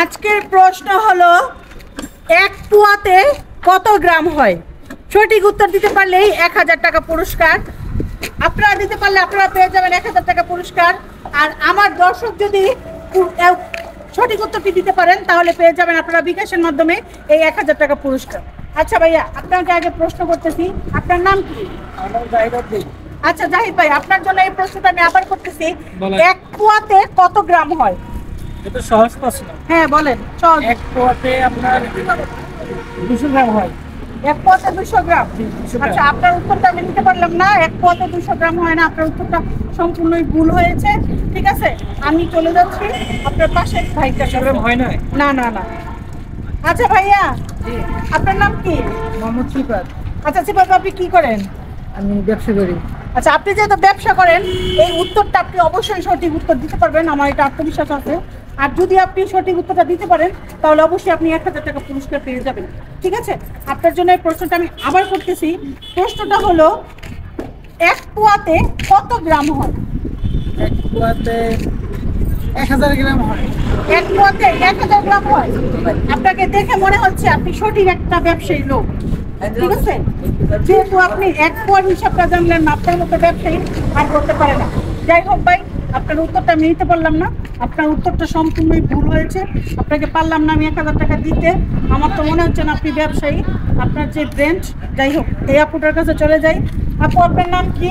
আজকের প্রশ্ন হলো এক পোয়াতে কত গ্রাম হয়। সঠিক উত্তর দিতে পারলেই 1000 টাকা পুরস্কার। আপনারা দিতে পারলে আপনারা পেয়ে যাবেন 1000 টাকা পুরস্কার। আর আমার দর্শক যদি সঠিক উত্তরটি দিতে পারেন তাহলে পেয়ে যাবেন আপনারা বিকাশের মাধ্যমে এই 1000 টাকা পুরস্কার। আচ্ছা ভাইয়া, আপনাকে আগে প্রশ্ন করতেছি, আপনার নাম কি? আচ্ছা জাহিদ ভাই, আপনার জন্য এই প্রশ্নটা আমি আবার করতেছি, এক পোয়াতে কত গ্রাম হয়? এটা সহজ প্রশ্ন। হ্যাঁ বলেন। সহজ। এক পোয়াতে আপনার 200 গ্রাম হয়। এক পোয়াতে 200 গ্রাম। আচ্ছা, আপনার উত্তরটা আমি নিতে পারলাম না। এক পোয়াতে 200 গ্রাম হয় না, আপনার উত্তরটা সম্পূর্ণই ভুল হয়েছে। ঠিক আছে, আমি চলে যাচ্ছি আপনার পাশে ভাইটা। গ্রাম হয় না? না না না। আচ্ছা ভাইয়া, আপনার নাম কি? মোহাম্মদ সিফাত। আচ্ছা সিফাত, আপনি কি করেন? আমি ব্যবসা করি। আচ্ছা, আপনি যেহেতু ব্যবসা করেন এই উত্তরটা আপনি অবশ্যই সঠিক উত্তর দিতে পারবেন, আমার এটা আত্মবিশ্বাস আছে। আর যদি আপনি সঠিক উত্তরটা দিতে পারেন তাহলে অবশ্যই আপনি 1000 টাকা পুরস্কার পেয়ে যাবেন। ঠিক আছে, আপনার জন্য এই প্রশ্নটা আমি আবার করতেছি। প্রশ্নটা হলো এক পোয়াতে কত গ্রাম হয়? এক পোয়াতে 1000 গ্রাম হয়। এক পোয়াতে 1000 গ্রাম হয়। আপনাকে দেখে মনে হচ্ছে আপনি সঠিক একটা ব্যবসায়ী লোক। ঠিক আছে, যেহেতু আপনি এক পোয়ার হিসাবটা জানলেন না, আপনার মতো ব্যবসায়ী আর করতে পারে না। যাই হোক ভাই, আপনার উত্তরটা আমি নিতে পারলাম না, আপনার উত্তরটা সম্পূর্ণই ভুল হয়েছে। আপনাকে পারলাম না আমি 1000 টাকা দিতে। আমার তো মনে হচ্ছে না আপনি ব্যবসায়ী, আপনার যে ব্রেঞ্চ। যাই হোক, এই আপুটার কাছে চলে যাই। আপু, আপনার নাম কি?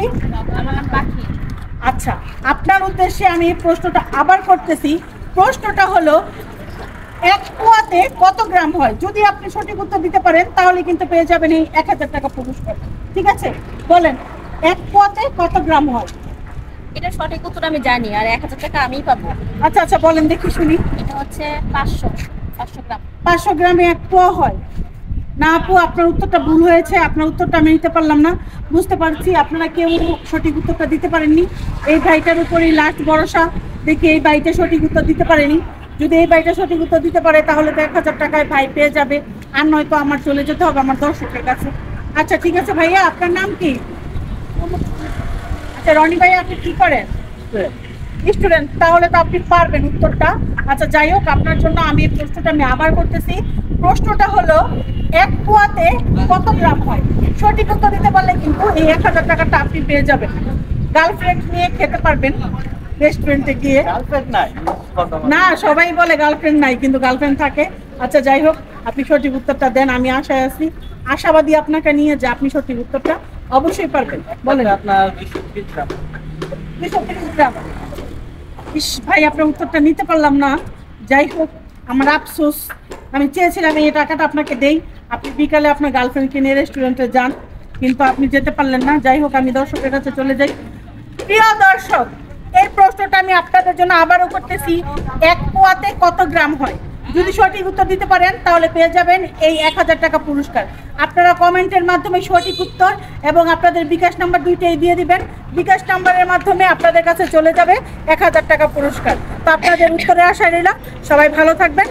আচ্ছা, আপনার উদ্দেশ্যে আমি এই প্রশ্নটা আবার করতেছি। প্রশ্নটা হলো এক পোয়াতে কত গ্রাম হয়? যদি আপনি সঠিক উত্তর দিতে পারেন তাহলে কিন্তু পেয়ে যাবেন এই 1000 টাকা পুরস্কার। ঠিক আছে, বলেন এক পোয়াতে কত গ্রাম হয়? এটা সঠিক উত্তর আমি জানি, আর 1000 টাকা আমিই পাবো। আচ্ছা আচ্ছা, বলেন দেখি শুনি। এটা হচ্ছে 500 গ্রাম। 500 গ্রামে এক পোয়া হয় না আপু, আপনার উত্তরটা ভুল হয়েছে। আপনার উত্তরটা আমি নিতে পারলাম না। বুঝতে পারছি আপনারা কেউ সঠিক উত্তরটা দিতে পারেননি। এই ভাইটার উপরেই লাস্ট ভরসা, দেখি এই ভাইটা সঠিক উত্তর দিতে পারেনি। যদি এই ভাইটা সঠিক উত্তর দিতে পারে তাহলে তো 1000 টাকায় ভাই পেয়ে যাবে, আর নয়তো আমার চলে যেতে হবে আমার দর্শকের কাছে। আচ্ছা ঠিক আছে ভাইয়া, আপনার নাম কি? আচ্ছা রনি ভাইয়া, আপনি কি করেন? স্টুডেন্ট। তাহলে তো আপনি পারবেন উত্তরটা। আচ্ছা যাই হোক, আপনার জন্য আমি এই প্রশ্নটা আমি আবার করতেছি। প্রশ্নটা হলো এক পোয়াতে কত গ্রাম হয়? সঠিক উত্তর দিতে পারলে কিন্তু এই 1000 টাকাটা আপনি পেয়ে যাবেন। গার্লফ্রেন্ড নিয়ে খেতে পারবেন রেস্টুরেন্টে গিয়ে। গার্লফ্রেন্ড নাই? না, সবাই বলে গার্লফ্রেন্ড নাই, কিন্তু গার্লফ্রেন্ড থাকে। আচ্ছা যাই হোক, আপনি সঠিক উত্তরটা দেন, আমি আশায় আছি, আশাবাদী আপনাকে নিয়ে যে আপনি সঠিক উত্তরটা অবশ্যই পারবেন। বলেন। আপনার 230 গ্রাম। 230 গ্রাম। ইস ভাই, আপনার উত্তরটা নিতে পারলাম না। যাই হোক, আমার আফসোস। আমি চেয়েছিলাম এই টাকাটা আপনাকে দেই, আপনি বিকালে আপনার গার্লফ্রেন্ডকে নিয়ে রেস্টুরেন্টে যান, কিন্তু আপনি যেতে পারলেন না। যাই হোক, আমি দর্শকের কাছে চলে যাই। প্রিয় দর্শক, এই প্রশ্নটা আমি আপনাদের জন্য আবারও করতেছি, এক পোয়াতে কত গ্রাম হয়? যদি সঠিক উত্তর দিতে পারেন তাহলে পেয়ে যাবেন এই 1000 টাকা পুরস্কার। আপনারা কমেন্টের মাধ্যমে সঠিক উত্তর এবং আপনাদের বিকাশ নাম্বার দুইটাই দিয়ে দিবেন। বিকাশ নাম্বারের মাধ্যমে আপনাদের কাছে চলে যাবে 1000 টাকা পুরস্কার। তো আপনাদের উত্তরে আশা রইলাম, সবাই ভালো থাকবেন।